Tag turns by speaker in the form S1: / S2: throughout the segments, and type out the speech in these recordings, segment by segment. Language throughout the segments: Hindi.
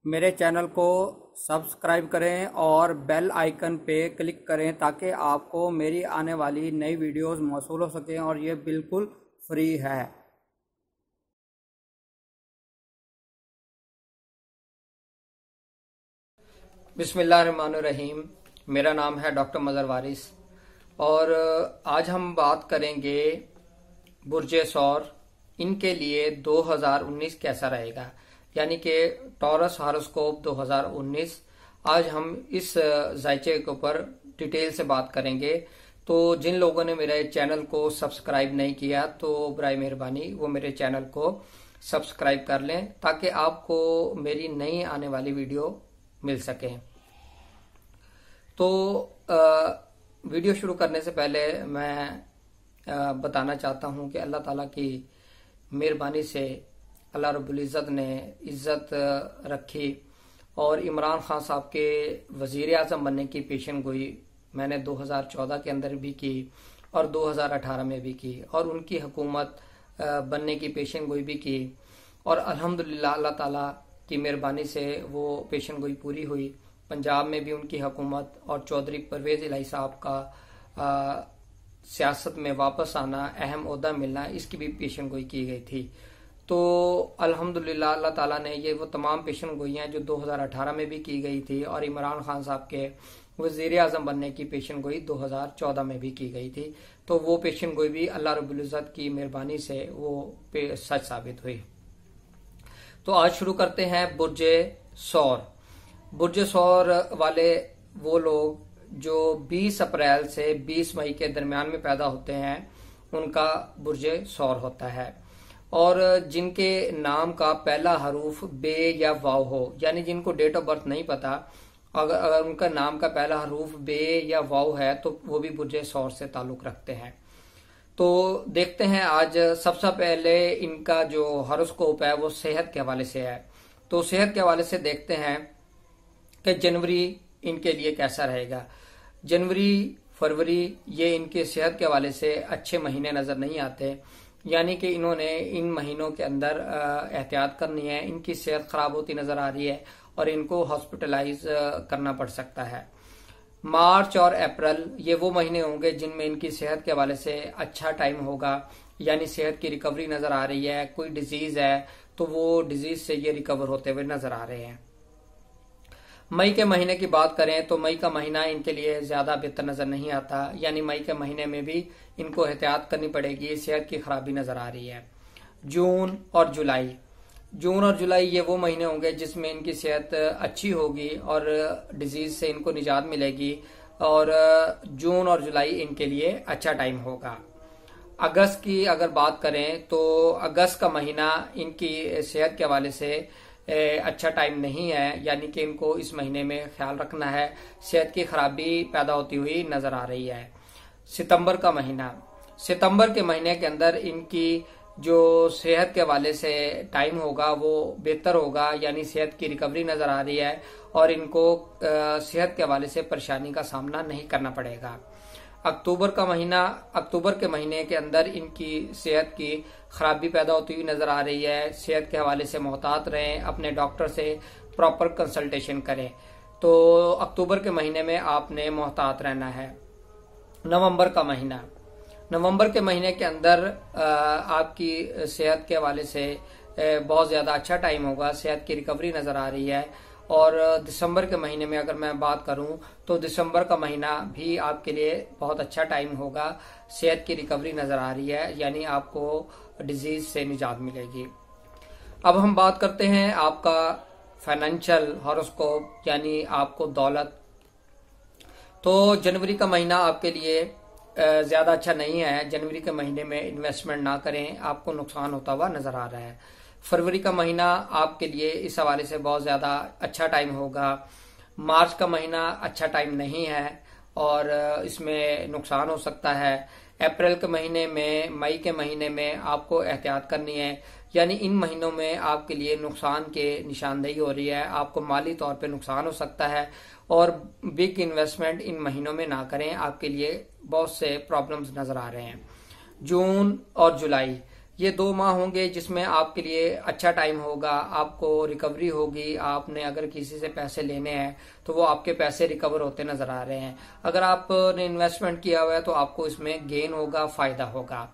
S1: मेरे चैनल को सब्सक्राइब करें और बेल आइकन पे क्लिक करें ताकि आपको मेरी आने वाली नई वीडियोस मौसूल हो सकें और ये बिल्कुल फ्री है। बिस्मिल्लाहिर्रहमानिर्रहीम। मेरा नाम है डॉक्टर मज़हर वारिस और आज हम बात करेंगे बुर्जे सौर, इनके लिए 2019 कैसा रहेगा, यानी कि टॉरस हॉरोस्कोप 2019। आज हम इस जायचे के ऊपर डिटेल से बात करेंगे। तो जिन लोगों ने मेरे चैनल को सब्सक्राइब नहीं किया तो बराए मेहरबानी वो मेरे चैनल को सब्सक्राइब कर लें ताकि आपको मेरी नई आने वाली वीडियो मिल सके। तो वीडियो शुरू करने से पहले मैं बताना चाहता हूं कि अल्लाह ताला की मेहरबानी से अल्लाह रब्बुल इज़्ज़त ने इज़्ज़त रखी और इमरान खान साहब के वज़ीर आज़म बनने की पेशन गोई मैंने 2014 के अंदर भी की और 2018 में भी की और उनकी हुकूमत बनने की पेशन गोई भी की और अल्हम्दुलिल्लाह अल्लाह ताला की मेहरबानी से वो पेशन गोई पूरी हुई। पंजाब में भी उनकी हुकूमत और चौधरी परवेज इलाही साहब का सियासत में वापस आना, अहम ओहदा मिलना, इसकी भी पेशन गोई की गई थी। तो अल्हम्दुलिल्लाह अल्लाह ताला ने ये वो तमाम पेशन गोइयाँ जो 2018 में भी की गई थी और इमरान खान साहब के वज़ीर आज़म बनने की पेशन गोई 2014 में भी की गई थी, तो वो पेशन गोई भी अल्लाह रब्बुल इज़्ज़त की मेहरबानी से वो सच साबित हुई। तो आज शुरू करते हैं बुर्जे सौर। बुर्जे सौर वाले वो लोग जो 20 अप्रैल से 20 मई के दरमियान में पैदा होते हैं उनका बुर्जे सौर होता है और जिनके नाम का पहला हरूफ बे या वाव हो, यानी जिनको डेट ऑफ बर्थ नहीं पता, अगर उनका नाम का पहला हरूफ बे या वाव है तो वो भी बुर्जे सौर से ताल्लुक रखते हैं। तो देखते हैं आज सबसे पहले इनका जो हॉरोस्कोप है वो सेहत के हवाले से है। तो सेहत के हवाले से देखते हैं कि जनवरी इनके लिए कैसा रहेगा। जनवरी फरवरी ये इनके सेहत के हवाले से अच्छे महीने नजर नहीं आते, यानी कि इन्होंने इन महीनों के अंदर एहतियात करनी है। इनकी सेहत खराब होती नजर आ रही है और इनको हॉस्पिटलाइज करना पड़ सकता है। मार्च और अप्रैल ये वो महीने होंगे जिनमें इनकी सेहत के हवाले से अच्छा टाइम होगा, यानी सेहत की रिकवरी नजर आ रही है। कोई डिजीज है तो वो डिजीज से ये रिकवर होते हुए नजर आ रहे हैं। मई के महीने की बात करें तो मई का महीना इनके लिए ज्यादा बेहतर नजर नहीं आता, यानी मई के महीने में भी इनको एहतियात करनी पड़ेगी, सेहत की खराबी नजर आ रही है। जून और जुलाई ये वो महीने होंगे जिसमें इनकी सेहत अच्छी होगी और डिजीज से इनको निजात मिलेगी और जून और जुलाई इनके लिए अच्छा टाइम होगा। अगस्त की अगर बात करें तो अगस्त का महीना इनकी सेहत के हवाले से अच्छा टाइम नहीं है, यानी कि इनको इस महीने में ख्याल रखना है, सेहत की खराबी पैदा होती हुई नजर आ रही है। सितंबर के महीने के अंदर इनकी जो सेहत के हवाले से टाइम होगा वो बेहतर होगा, यानी सेहत की रिकवरी नजर आ रही है और इनको सेहत के हवाले से परेशानी का सामना नहीं करना पड़ेगा। अक्टूबर के महीने के अंदर इनकी सेहत की खराबी पैदा होती हुई नजर आ रही है। सेहत के हवाले से मोहतात रहें, अपने डॉक्टर से प्रॉपर कंसल्टेशन करें। तो अक्टूबर के महीने में आपने मोहतात रहना है। नवंबर के महीने के अंदर आपकी सेहत के हवाले से बहुत ज्यादा अच्छा टाइम होगा, सेहत की रिकवरी नजर आ रही है। और दिसंबर के महीने में अगर मैं बात करूं तो दिसंबर का महीना भी आपके लिए बहुत अच्छा टाइम होगा, सेहत की रिकवरी नजर आ रही है, यानी आपको डिजीज से निजात मिलेगी। अब हम बात करते हैं आपका फाइनेंशियल हॉरोस्कोप, यानी आपको दौलत। तो जनवरी का महीना आपके लिए ज्यादा अच्छा नहीं है। जनवरी के महीने में इन्वेस्टमेंट ना करें, आपको नुकसान होता हुआ नजर आ रहा है। फरवरी का महीना आपके लिए इस हवाले से बहुत ज्यादा अच्छा टाइम होगा। मार्च का महीना अच्छा टाइम नहीं है और इसमें नुकसान हो सकता है। अप्रैल के महीने में, मई के महीने में आपको एहतियात करनी है, यानी इन महीनों में आपके लिए नुकसान के निशानदेही हो रही है, आपको माली तौर पे नुकसान हो सकता है और बिग इन्वेस्टमेंट इन महीनों में ना करें, आपके लिए बहुत से प्रॉब्लम्स नजर आ रहे हैं। जून और जुलाई ये 2 माह होंगे जिसमें आपके लिए अच्छा टाइम होगा, आपको रिकवरी होगी। आपने अगर किसी से पैसे लेने हैं तो वो आपके पैसे रिकवर होते नजर आ रहे हैं। अगर आपने इन्वेस्टमेंट किया हुआ है तो आपको इसमें गेन होगा, फायदा होगा।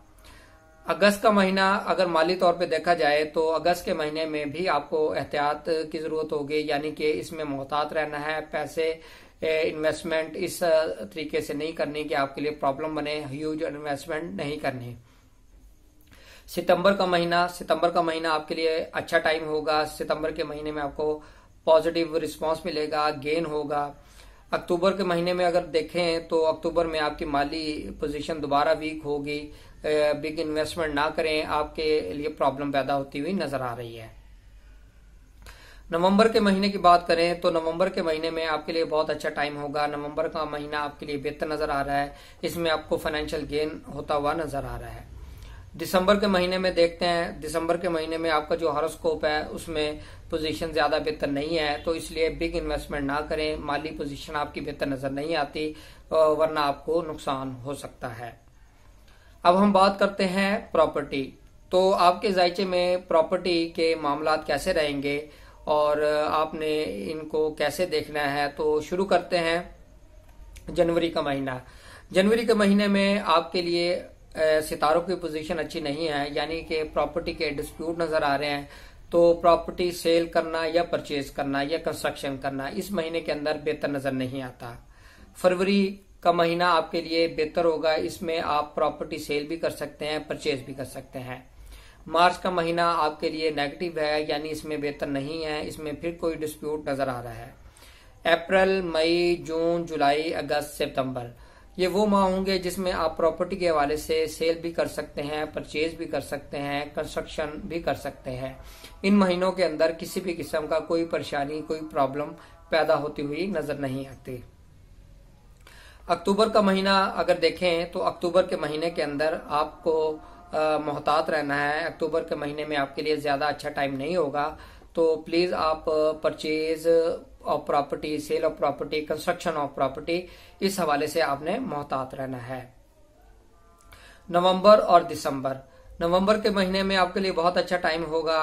S1: अगस्त का महीना अगर माली तौर पे देखा जाए तो अगस्त के महीने में भी आपको एहतियात की जरूरत होगी, यानी कि इसमें मोहतात रहना है। पैसे इन्वेस्टमेंट इस तरीके से नहीं करनी कि आपके लिए प्रॉब्लम बने, ह्यूज इन्वेस्टमेंट नहीं करनी। सितंबर का महीना आपके लिए अच्छा टाइम होगा। सितंबर के महीने में आपको पॉजिटिव रिस्पांस मिलेगा, गेन होगा। अक्टूबर के महीने में अगर देखें तो अक्टूबर में आपकी माली पोजीशन दोबारा वीक होगी। बिग इन्वेस्टमेंट ना करें, आपके लिए प्रॉब्लम पैदा होती हुई नजर आ रही है। नवंबर के महीने की बात करें तो नवंबर के महीने में आपके लिए बहुत अच्छा टाइम होगा। नवंबर का महीना आपके लिए बेहतर नजर आ रहा है, इसमें आपको फाइनेंशियल गेन होता हुआ नजर आ रहा है। दिसंबर के महीने में देखते हैं, दिसंबर के महीने में आपका जो हॉरोस्कोप है उसमें पोजीशन ज्यादा बेहतर नहीं है, तो इसलिए बिग इन्वेस्टमेंट ना करें। माली पोजीशन आपकी बेहतर नजर नहीं आती, वरना आपको नुकसान हो सकता है। अब हम बात करते हैं प्रॉपर्टी। तो आपके जायचे में प्रॉपर्टी के मामलात कैसे रहेंगे और आपने इनको कैसे देखना है, तो शुरू करते हैं जनवरी का महीना। जनवरी के महीने में आपके लिए सितारों की पोजीशन अच्छी नहीं है, यानी कि प्रॉपर्टी के डिस्प्यूट नजर आ रहे हैं। तो प्रॉपर्टी सेल करना या परचेज करना या कंस्ट्रक्शन करना इस महीने के अंदर बेहतर नजर नहीं आता। फरवरी का महीना आपके लिए बेहतर होगा, इसमें आप प्रॉपर्टी सेल भी कर सकते हैं, परचेज भी कर सकते हैं। मार्च का महीना आपके लिए नेगेटिव है, यानी इसमें बेहतर नहीं है, इसमें फिर कोई डिस्प्यूट नजर आ रहा है। अप्रैल, मई, जून, जुलाई, अगस्त, सितंबर ये वो माह होंगे जिसमें आप प्रॉपर्टी के हवाले से सेल भी कर सकते हैं, परचेज भी कर सकते हैं, कंस्ट्रक्शन भी कर सकते हैं। इन महीनों के अंदर किसी भी किस्म का कोई परेशानी, कोई प्रॉब्लम पैदा होती हुई नजर नहीं आती। अक्टूबर का महीना अगर देखें तो अक्टूबर के महीने के अंदर आपको मोहतात रहना है। अक्टूबर के महीने में आपके लिए ज्यादा अच्छा टाइम नहीं होगा, तो प्लीज आप purchase of property, sale of property, construction of property इस हवाले से आपने मोहतात रहना है। नवंबर और दिसंबर के महीने में आपके लिए बहुत अच्छा टाइम होगा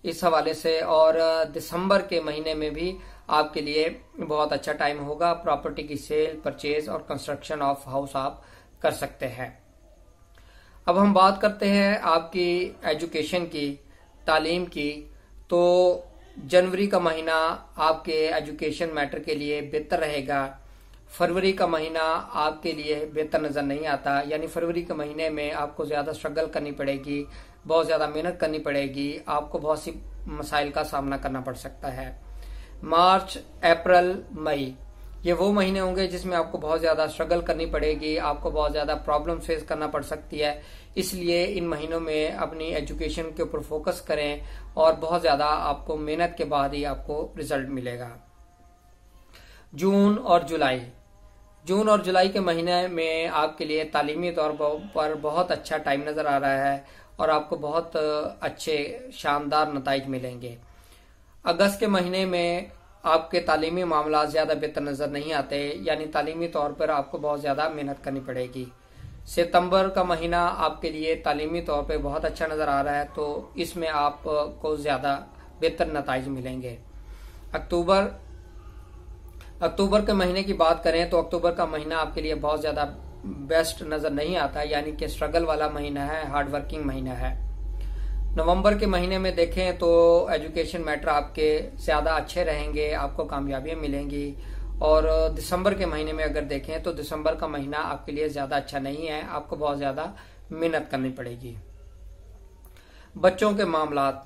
S1: इस हवाले से, और दिसंबर के महीने में भी आपके लिए बहुत अच्छा टाइम होगा। प्रॉपर्टी की सेल, परचेज और कंस्ट्रक्शन ऑफ हाउस आप कर सकते हैं। अब हम बात करते हैं आपकी एजुकेशन की, तालीम की। तो जनवरी का महीना आपके एजुकेशन मैटर के लिए बेहतर रहेगा। फरवरी का महीना आपके लिए बेहतर नजर नहीं आता, यानी फरवरी के महीने में आपको ज्यादा स्ट्रगल करनी पड़ेगी, बहुत ज्यादा मेहनत करनी पड़ेगी, आपको बहुत सी मसाइल का सामना करना पड़ सकता है। मार्च, अप्रैल, मई ये वो महीने होंगे जिसमें आपको बहुत ज्यादा स्ट्रगल करनी पड़ेगी, आपको बहुत ज्यादा प्रॉब्लम फेस करना पड़ सकती है। इसलिए इन महीनों में अपनी एजुकेशन के ऊपर फोकस करें और बहुत ज्यादा आपको मेहनत के बाद ही आपको रिजल्ट मिलेगा। जून और जुलाई के महीने में आपके लिए तालीमी तौर पर बहुत अच्छा टाइम नजर आ रहा है और आपको बहुत अच्छे शानदार नताइज मिलेंगे। अगस्त के महीने में आपके तालीमी मामला ज्यादा बेहतर नजर नहीं आते, यानी तालीमी तौर पर आपको बहुत ज्यादा मेहनत करनी पड़ेगी। सितंबर का महीना आपके लिए तालीमी तौर पर बहुत अच्छा नजर आ रहा है, तो इसमें आपको ज्यादा बेहतर नताइज मिलेंगे। अक्टूबर के महीने की बात करें तो अक्टूबर का महीना आपके लिए बहुत ज्यादा बेस्ट नजर नहीं आता, यानी कि स्ट्रगल वाला महीना है, हार्ड वर्किंग महीना है। नवंबर के महीने में देखें तो एजुकेशन मैटर आपके ज्यादा अच्छे रहेंगे, आपको कामयाबियां मिलेंगी। और दिसंबर के महीने में अगर देखें तो दिसंबर का महीना आपके लिए ज्यादा अच्छा नहीं है, आपको बहुत ज्यादा मेहनत करनी पड़ेगी। बच्चों के मामलात,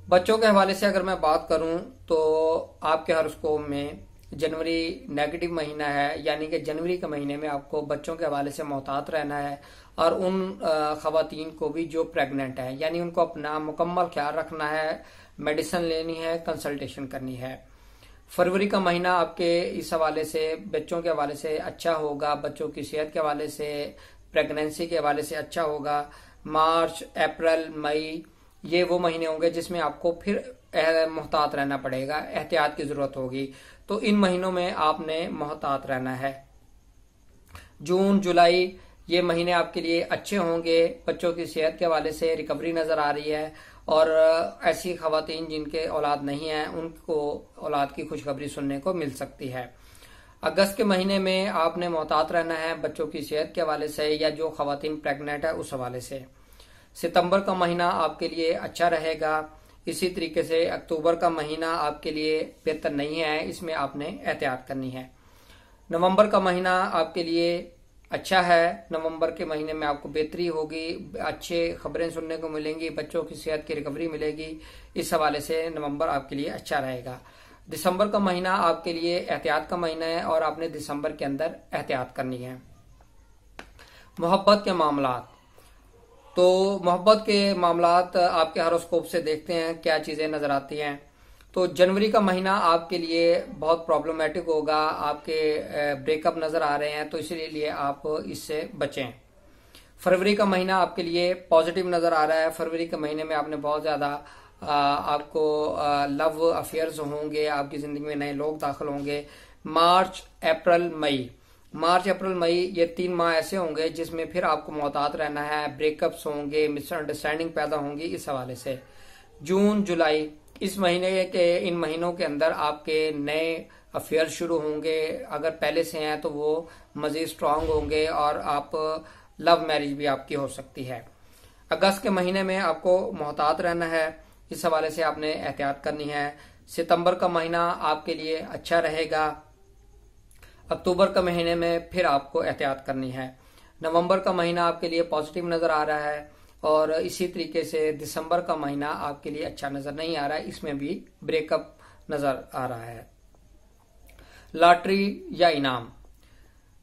S1: बच्चों के हवाले से अगर मैं बात करूं तो आपके हॉरोस्कोप में जनवरी नेगेटिव महीना है, यानी कि जनवरी के महीने में आपको बच्चों के हवाले से मोहतात रहना है और उन खवातीन को भी जो प्रेग्नेंट है, यानी उनको अपना मुकम्मल ख्याल रखना है, मेडिसिन लेनी है, कंसल्टेशन करनी है। फरवरी का महीना आपके इस हवाले से, बच्चों के हवाले से अच्छा होगा, बच्चों की सेहत के हवाले से, प्रेगनेंसी के हवाले से अच्छा होगा। मार्च, अप्रैल, मई ये वो महीने होंगे जिसमें आपको फिर मोहतात रहना पड़ेगा, एहतियात की जरूरत होगी, तो इन महीनों में आपने मोहतात रहना है। जून, जुलाई ये महीने आपके लिए अच्छे होंगे। बच्चों की सेहत के हवाले से रिकवरी नजर आ रही है और ऐसी खवातीन जिनके औलाद नहीं है उनको औलाद की खुशखबरी सुनने को मिल सकती है। अगस्त के महीने में आपने मोहतात रहना है बच्चों की सेहत के हवाले से या जो खवातीन प्रेग्नेंट है उस हवाले से। सितंबर का महीना आपके लिए अच्छा रहेगा। इसी तरीके से अक्टूबर का महीना आपके लिए बेहतर नहीं है, इसमें आपने एहतियात करनी है। नवंबर का महीना आपके लिए अच्छा है। नवंबर के महीने में आपको बेहतरी होगी, अच्छे खबरें सुनने को मिलेंगी, बच्चों की सेहत की रिकवरी मिलेगी। इस हवाले से नवंबर आपके लिए अच्छा रहेगा। दिसंबर का महीना आपके लिए एहतियात का महीना है और आपने दिसंबर के अंदर एहतियात करनी है। मोहब्बत के मामलात, तो मोहब्बत के मामलात आपके हॉरोस्कोप से देखते हैं क्या चीजें नजर आती हैं। तो जनवरी का महीना आपके लिए बहुत प्रॉब्लमेटिक होगा, आपके ब्रेकअप नजर आ रहे हैं, तो इसलिए आप इससे बचें। फरवरी का महीना आपके लिए पॉजिटिव नजर आ रहा है। फरवरी के महीने में आपने बहुत ज्यादा आपको लव अफेयर्स होंगे, आपकी जिंदगी में नए लोग दाखिल होंगे। मार्च अप्रैल मई ये 3 माह ऐसे होंगे जिसमें फिर आपको मोहतात रहना है, ब्रेकअप्स होंगे, मिसअंडरस्टैंडिंग पैदा होंगी इस हवाले से। जून जुलाई इस महीने के इन महीनों के अंदर आपके नए अफेयर शुरू होंगे। अगर पहले से हैं तो वो मजीद स्ट्रांग होंगे और आप लव मैरिज भी आपकी हो सकती है। अगस्त के महीने में आपको मोहतात रहना है, इस हवाले से आपने एहतियात करनी है। सितंबर का महीना आपके लिए अच्छा रहेगा। अक्टूबर का महीने में फिर आपको एहतियात करनी है। नवंबर का महीना आपके लिए पॉजिटिव नजर आ रहा है और इसी तरीके से दिसंबर का महीना आपके लिए अच्छा नजर नहीं आ रहा है, इसमें भी ब्रेकअप नजर आ रहा है। लॉटरी या इनाम,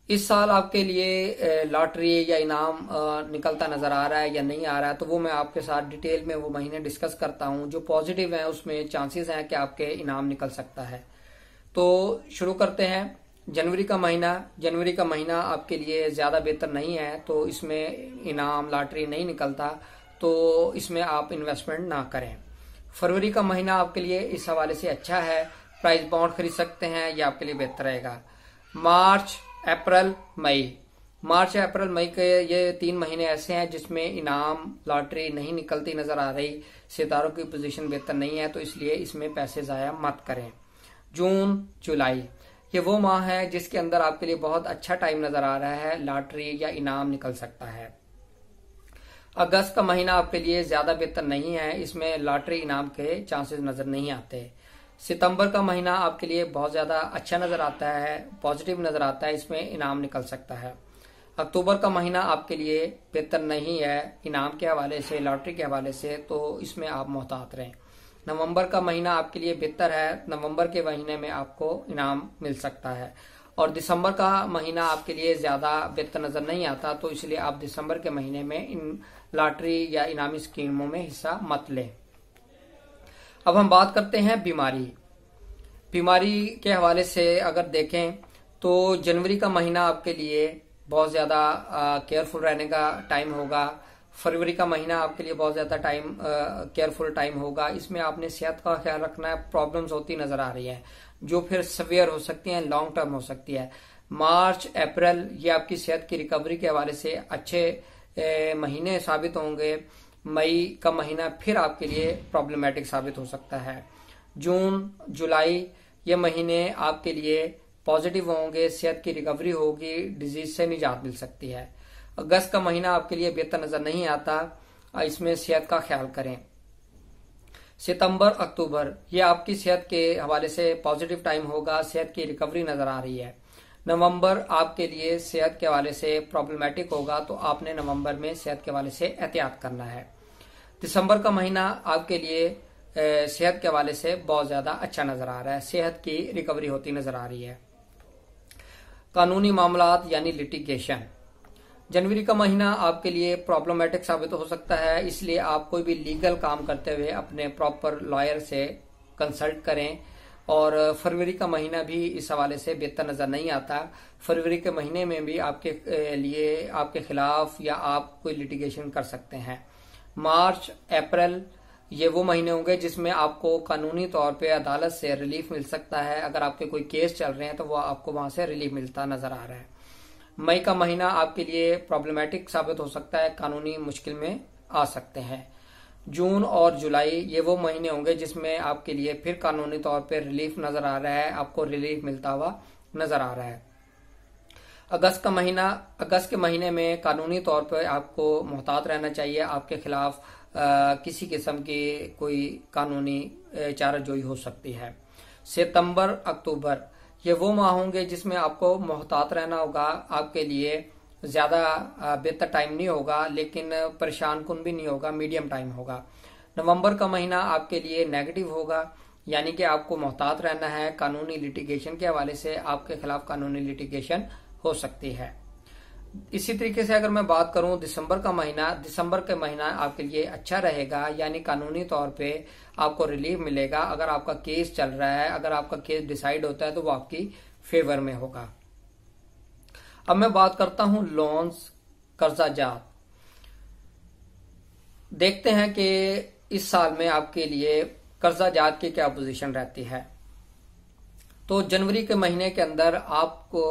S1: इस साल आपके लिए लॉटरी या इनाम निकलता नजर आ रहा है या नहीं आ रहा है, तो वो मैं आपके साथ डिटेल में वो महीने डिस्कस करता हूं। जो पॉजिटिव है उसमें चांसेस हैं कि आपके इनाम निकल सकता है। तो शुरू करते हैं। जनवरी का महीना आपके लिए ज्यादा बेहतर नहीं है, तो इसमें इनाम लॉटरी नहीं निकलता, तो इसमें आप इन्वेस्टमेंट ना करें। फरवरी का महीना आपके लिए इस हवाले से अच्छा है, प्राइस बॉन्ड खरीद सकते हैं, यह आपके लिए बेहतर रहेगा। मार्च अप्रैल मई के ये 3 महीने ऐसे हैं जिसमें इनाम लॉटरी नहीं निकलती नजर आ रही, सितारों की पोजीशन बेहतर नहीं है, तो इसलिए इसमें पैसे जाया मत करें। जून जुलाई ये वो माह है जिसके अंदर आपके लिए बहुत अच्छा टाइम नजर आ रहा है, लॉटरी या इनाम निकल सकता है। अगस्त का महीना आपके लिए ज्यादा बेहतर नहीं है, इसमें लॉटरी इनाम के चांसेस नजर नहीं आते। सितंबर का महीना आपके लिए बहुत ज्यादा अच्छा नजर आता है, पॉजिटिव नजर आता है, इसमें इनाम निकल सकता है। अक्टूबर का महीना आपके लिए बेहतर नहीं है इनाम के हवाले से, लॉटरी के हवाले से, तो इसमें आप मोहतात रहें। नवंबर का महीना आपके लिए बेहतर है, नवंबर के महीने में आपको इनाम मिल सकता है। और दिसंबर का महीना आपके लिए ज्यादा बेहतर नजर नहीं आता, तो इसलिए आप दिसंबर के महीने में इन लॉटरी या इनामी स्कीमों में हिस्सा मत लें। अब हम बात करते हैं बीमारी के हवाले से अगर देखें तो जनवरी का महीना आपके लिए बहुत ज्यादा केयरफुल रहने का टाइम होगा। फरवरी का महीना आपके लिए बहुत ज्यादा केयरफुल टाइम होगा, इसमें आपने सेहत का ख्याल रखना है। प्रॉब्लम्स होती नजर आ रही है जो फिर सवियर हो सकती हैं, लॉन्ग टर्म हो सकती है। मार्च अप्रैल ये आपकी सेहत की रिकवरी के हवाले से अच्छे महीने साबित होंगे। मई का महीना फिर आपके लिए प्रॉब्लमेटिक साबित हो सकता है। जून जुलाई ये महीने आपके लिए पॉजिटिव होंगे, सेहत की रिकवरी होगी, डिजीज से निजात मिल सकती है। अगस्त का महीना आपके लिए बेहतर नजर नहीं आता, इसमें सेहत का ख्याल करें। सितंबर अक्टूबर ये आपकी सेहत के हवाले से पॉजिटिव टाइम होगा, सेहत की रिकवरी नजर आ रही है। नवंबर आपके लिए सेहत के हवाले से प्रॉब्लमेटिक होगा, तो आपने नवंबर में सेहत के हवाले से एहतियात करना है। दिसंबर का महीना आपके लिए सेहत के हवाले से बहुत ज्यादा अच्छा नजर आ रहा है, सेहत की रिकवरी होती नजर आ रही है। कानूनी मामलात यानी लिटिगेशन, जनवरी का महीना आपके लिए प्रॉब्लमेटिक साबित हो सकता है, इसलिए आप कोई भी लीगल काम करते हुए अपने प्रॉपर लॉयर से कंसल्ट करें। और फरवरी का महीना भी इस हवाले से बेहतर नजर नहीं आता। फरवरी के महीने में भी आपके लिए आपके खिलाफ या आप कोई लिटिगेशन कर सकते हैं। मार्च अप्रैल ये वो महीने होंगे जिसमें आपको कानूनी तौर पे अदालत से रिलीफ मिल सकता है। अगर आपके कोई केस चल रहे हैं तो वो आपको वहां से रिलीफ मिलता नजर आ रहा है। मई का महीना आपके लिए प्रॉब्लमेटिक साबित हो सकता है, कानूनी मुश्किल में आ सकते हैं। जून और जुलाई ये वो महीने होंगे जिसमें आपके लिए फिर कानूनी तौर पे रिलीफ नजर आ रहा है, आपको रिलीफ मिलता हुआ नजर आ रहा है। अगस्त के महीने में कानूनी तौर पर आपको मोहतात रहना चाहिए, आपके खिलाफ किसी किस्म की कोई कानूनी चाराजोई हो सकती है। सितंबर अक्टूबर ये वो माह होंगे जिसमें आपको मोहतात रहना होगा, आपके लिए ज्यादा बेहतर टाइम नहीं होगा लेकिन परेशान कुन भी नहीं होगा, मीडियम टाइम होगा। नवंबर का महीना आपके लिए नेगेटिव होगा, यानी कि आपको मोहतात रहना है, कानूनी लिटिगेशन के हवाले से आपके खिलाफ कानूनी लिटिगेशन हो सकती है। इसी तरीके से अगर मैं बात करूं दिसंबर के महीना आपके लिए अच्छा रहेगा, यानी कानूनी तौर पे आपको रिलीफ मिलेगा। अगर आपका केस चल रहा है, अगर आपका केस डिसाइड होता है तो वो आपकी फेवर में होगा। अब मैं बात करता हूं लोन्स, कर्जा जात। देखते हैं कि इस साल में आपके लिए कर्जा जात की क्या पोजीशन रहती है। तो जनवरी के महीने के अंदर आपको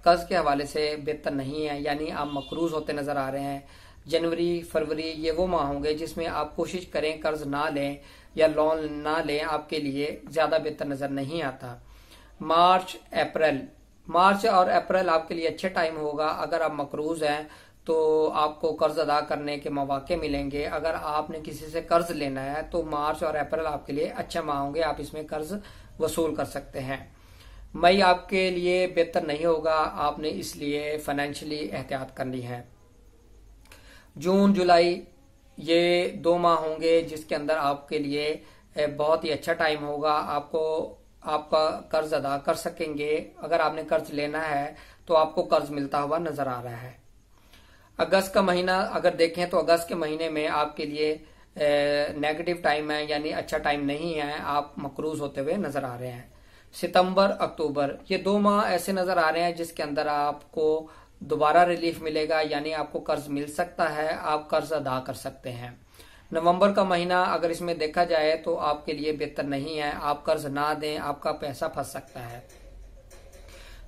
S1: कर्ज के हवाले से बेहतर नहीं है, यानी आप मकरूज होते नजर आ रहे हैं। जनवरी फरवरी ये वो माह होंगे जिसमें आप कोशिश करें कर्ज ना लें या लोन ना लें, आपके लिए ज्यादा बेहतर नजर नहीं आता। मार्च और अप्रैल आपके लिए अच्छे टाइम होगा। अगर आप मकरूज हैं तो आपको कर्ज अदा करने के मौके मिलेंगे। अगर आपने किसी से कर्ज लेना है तो मार्च और अप्रैल आपके लिए अच्छे माह होंगे, आप इसमें कर्ज वसूल कर सकते हैं। मई आपके लिए बेहतर नहीं होगा, आपने इसलिए फाइनेंशियली एहतियात करनी है। जून जुलाई ये 2 माह होंगे जिसके अंदर आपके लिए बहुत ही अच्छा टाइम होगा, आपका कर्ज अदा कर सकेंगे। अगर आपने कर्ज लेना है तो आपको कर्ज मिलता हुआ नजर आ रहा है। अगस्त का महीना अगर देखें तो अगस्त के महीने में आपके लिए नेगेटिव टाइम है, यानी अच्छा टाइम नहीं है, आप मकरूज होते हुए नजर आ रहे हैं। सितंबर अक्टूबर ये 2 माह ऐसे नजर आ रहे हैं जिसके अंदर आपको दोबारा रिलीफ मिलेगा, यानी आपको कर्ज मिल सकता है, आप कर्ज अदा कर सकते हैं। नवंबर का महीना अगर इसमें देखा जाए तो आपके लिए बेहतर नहीं है, आप कर्ज ना दें, आपका पैसा फंस सकता है।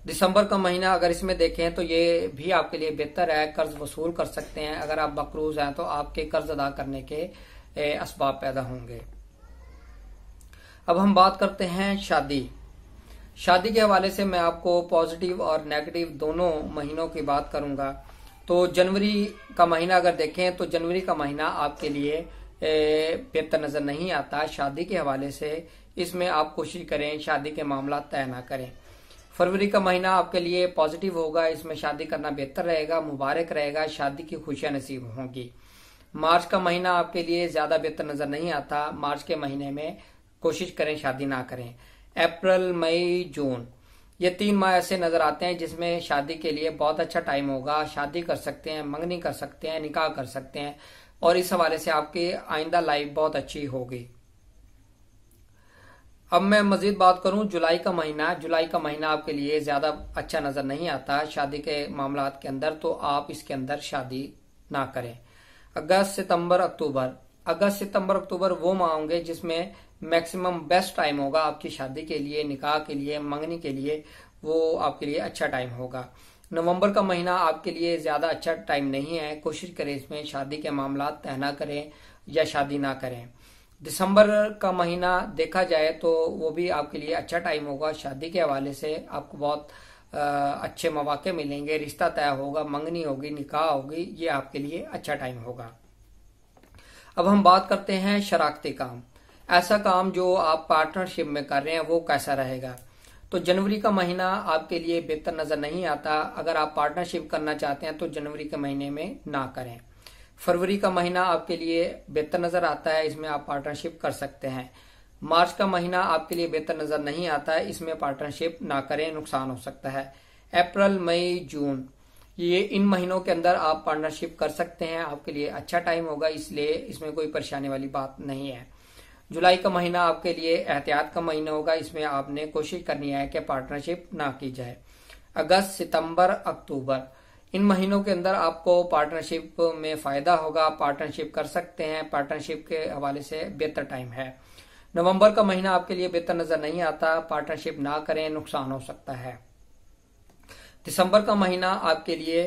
S1: दिसंबर का महीना अगर इसमें देखें तो ये भी आपके लिए बेहतर है, कर्ज वसूल कर सकते हैं। अगर आप मकरूज हैं तो आपके कर्ज अदा करने के असबाब पैदा होंगे। अब हम बात करते हैं शादी के हवाले से मैं आपको पॉजिटिव और नेगेटिव दोनों महीनों की बात करूंगा। तो जनवरी का महीना अगर देखें तो जनवरी का महीना आपके लिए बेहतर नजर नहीं आता शादी के हवाले से, इसमें आप कोशिश करें शादी के मामला तय ना करें। फरवरी का महीना आपके लिए पॉजिटिव होगा, इसमें शादी करना बेहतर रहेगा, मुबारक रहेगा, शादी की खुशियां नसीब होंगी। मार्च का महीना आपके लिए ज्यादा बेहतर नजर नहीं आता, मार्च के महीने में कोशिश करें शादी ना करें। अप्रैल मई जून ये 3 माह ऐसे नजर आते हैं जिसमें शादी के लिए बहुत अच्छा टाइम होगा, शादी कर सकते हैं, मंगनी कर सकते हैं, निकाह कर सकते हैं और इस हवाले से आपकी आइंदा लाइफ बहुत अच्छी होगी। अब मैं मजीद बात करूं जुलाई का महीना आपके लिए ज्यादा अच्छा नजर नहीं आता शादी के मामलात के अंदर, तो आप इसके अंदर शादी ना करें। अगस्त सितंबर अक्टूबर वो माह होंगे जिसमें मैक्सिमम बेस्ट टाइम होगा आपकी शादी के लिए, निकाह के लिए, मंगनी के लिए, वो आपके लिए अच्छा टाइम होगा। नवंबर का महीना आपके लिए ज्यादा अच्छा टाइम नहीं है, कोशिश करें इसमें शादी के मामला तय ना करें या शादी ना करें। दिसंबर का महीना देखा जाए तो वो भी आपके लिए अच्छा टाइम होगा, शादी के हवाले से आपको बहुत अच्छे मौके मिलेंगे, रिश्ता तय होगा, मंगनी होगी, निकाह होगी, ये आपके लिए अच्छा टाइम होगा। अब हम बात करते हैं शराकती काम, ऐसा काम जो आप पार्टनरशिप में कर रहे हैं वो कैसा रहेगा। तो जनवरी का महीना आपके लिए बेहतर नजर नहीं आता, अगर आप पार्टनरशिप करना चाहते हैं तो जनवरी के महीने में ना करें। फरवरी का महीना आपके लिए बेहतर नजर आता है, इसमें आप पार्टनरशिप कर सकते हैं। मार्च का महीना आपके लिए बेहतर नजर नहीं आता है, इसमें पार्टनरशिप ना करें, नुकसान हो सकता है। अप्रैल मई जून ये इन महीनों के अंदर आप पार्टनरशिप कर सकते हैं, आपके लिए अच्छा टाइम होगा, इसलिए इसमें कोई परेशानी वाली बात नहीं है। जुलाई का महीना आपके लिए एहतियात का महीना होगा, इसमें आपने कोशिश करनी है कि पार्टनरशिप ना की जाए। अगस्त सितंबर अक्टूबर इन महीनों के अंदर आपको पार्टनरशिप में फायदा होगा, पार्टनरशिप कर सकते हैं, पार्टनरशिप के हवाले से बेहतर टाइम है। नवंबर का महीना आपके लिए बेहतर नजर नहीं आता, पार्टनरशिप ना करें, नुकसान हो सकता है। दिसंबर का महीना आपके लिए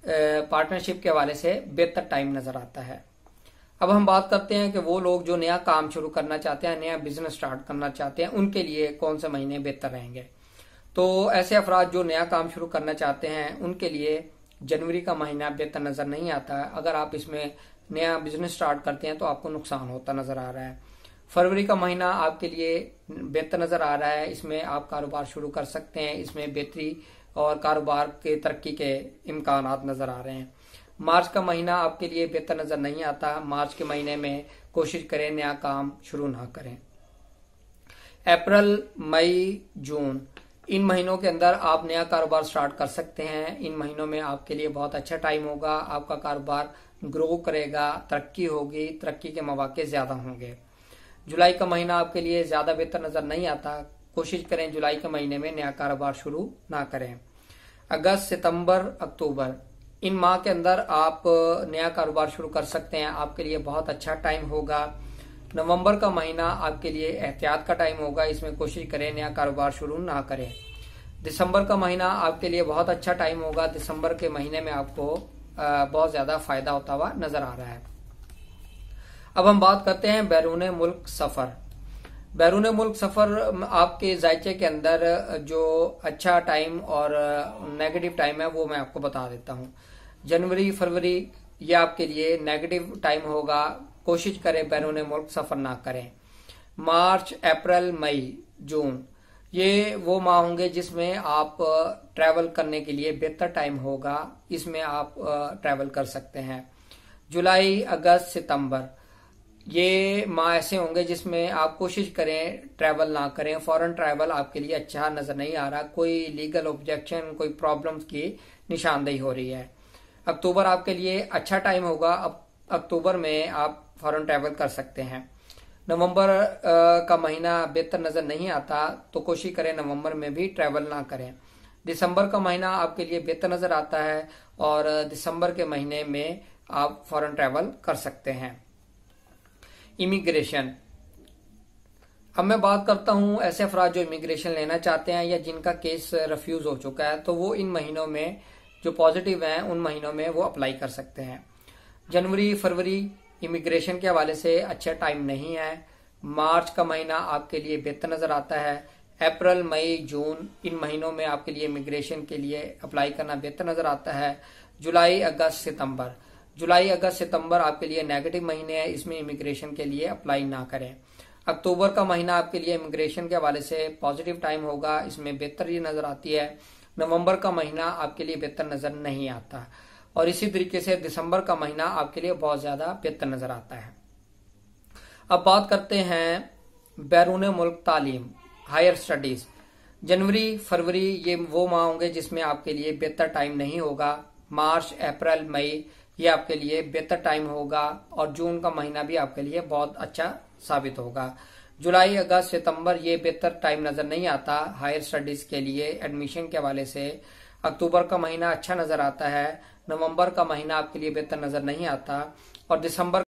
S1: पार्टनरशिप के हवाले से बेहतर टाइम नजर आता है। अब हम बात करते हैं कि वो लोग जो नया काम शुरू करना चाहते हैं, नया बिजनेस स्टार्ट करना चाहते हैं, उनके लिए कौन से महीने बेहतर रहेंगे। तो ऐसे अफराद जो नया काम शुरू करना चाहते हैं उनके लिए जनवरी का महीना बेहतर नजर नहीं आता है। अगर आप इसमें नया बिजनेस स्टार्ट करते हैं तो आपको नुकसान होता नजर आ रहा है। फरवरी का महीना आपके लिए बेहतर नजर आ रहा है, इसमें आप कारोबार शुरू कर सकते हैं, इसमें बेहतरी और कारोबार के तरक्की के इम्कानात नजर आ रहे हैं। मार्च का महीना आपके लिए बेहतर नजर नहीं आता। मार्च के महीने में कोशिश करें नया काम शुरू ना करें। अप्रैल, मई, जून, इन महीनों के अंदर आप नया कारोबार स्टार्ट कर सकते हैं। इन महीनों में आपके लिए बहुत अच्छा टाइम होगा, आपका कारोबार ग्रो करेगा, तरक्की होगी, तरक्की के मौके ज्यादा होंगे। जुलाई का महीना आपके लिए ज्यादा बेहतर नजर नहीं आता। कोशिश करें जुलाई के महीने में नया कारोबार शुरू ना करें। अगस्त, सितंबर, अक्टूबर, इन माह के अंदर आप नया कारोबार शुरू कर सकते हैं, आपके लिए बहुत अच्छा टाइम होगा। नवंबर का महीना आपके लिए एहतियात का टाइम होगा, इसमें कोशिश करें नया कारोबार शुरू ना करें। दिसंबर का महीना आपके लिए बहुत अच्छा टाइम होगा। दिसंबर के महीने में आपको बहुत ज्यादा फायदा होता हुआ नजर आ रहा है। अब हम बात करते हैं बैरून मुल्क सफर। बैरून मुल्क सफर आपके जायचे के अंदर जो अच्छा टाइम और नेगेटिव टाइम है वो मैं आपको बता देता हूँ। जनवरी, फरवरी ये आपके लिए नेगेटिव टाइम होगा, कोशिश करें बैरून मुल्क सफर ना करें। मार्च, अप्रैल, मई, जून ये वो माह होंगे जिसमें आप ट्रैवल करने के लिए बेहतर टाइम होगा, इसमें आप ट्रैवल कर सकते हैं। जुलाई, अगस्त, सितंबर ये माह ऐसे होंगे जिसमें आप कोशिश करें ट्रैवल ना करें। फॉरेन ट्रैवल आपके लिए अच्छा नजर नहीं आ रहा, कोई लीगल ऑब्जेक्शन, कोई प्रॉब्लम्स की निशानदेही हो रही है। अक्टूबर आपके लिए अच्छा टाइम होगा, अक्टूबर में आप फॉरेन ट्रैवल कर सकते हैं। नवंबर का महीना बेहतर नजर नहीं आता, तो कोशिश करें नवंबर में भी ट्रैवल ना करें। दिसंबर का महीना आपके लिए बेहतर नजर आता है और दिसंबर के महीने में आप फॉरेन ट्रैवल कर सकते हैं। इमिग्रेशन, अब मैं बात करता हूं ऐसे अफराद जो इमिग्रेशन लेना चाहते हैं या जिनका केस रिफ्यूज हो चुका है, तो वो इन महीनों में जो पॉजिटिव हैं उन महीनों में वो अप्लाई कर सकते हैं। जनवरी, फरवरी इमिग्रेशन के हवाले से अच्छा टाइम नहीं है। मार्च का महीना आपके लिए बेहतर नजर आता है। अप्रैल, मई, जून इन महीनों में आपके लिए इमिग्रेशन के लिए अप्लाई करना बेहतर नजर आता है। जुलाई, अगस्त, सितंबर, जुलाई, अगस्त, सितंबर आपके लिए नेगेटिव महीने हैं, इसमें इमिग्रेशन के लिए अप्लाई ना करें। अक्टूबर का महीना आपके लिए इमिग्रेशन के हवाले से पॉजिटिव टाइम होगा, इसमें बेहतरी नजर आती है। नवंबर का महीना आपके लिए बेहतर नजर नहीं आता और इसी तरीके से दिसंबर का महीना आपके लिए बहुत ज्यादा बेहतर नजर आता है। अब बात करते हैं बैरून मुल्क तालीम, हायर स्टडीज। जनवरी, फरवरी ये वो माह होंगे जिसमें आपके लिए बेहतर टाइम नहीं होगा। मार्च, अप्रैल, मई ये आपके लिए बेहतर टाइम होगा और जून का महीना भी आपके लिए बहुत अच्छा साबित होगा। जुलाई, अगस्त, सितंबर ये बेहतर टाइम नजर नहीं आता हायर स्टडीज के लिए एडमिशन के हवाले से। अक्टूबर का महीना अच्छा नजर आता है। नवंबर का महीना आपके लिए बेहतर नजर नहीं आता और दिसंबर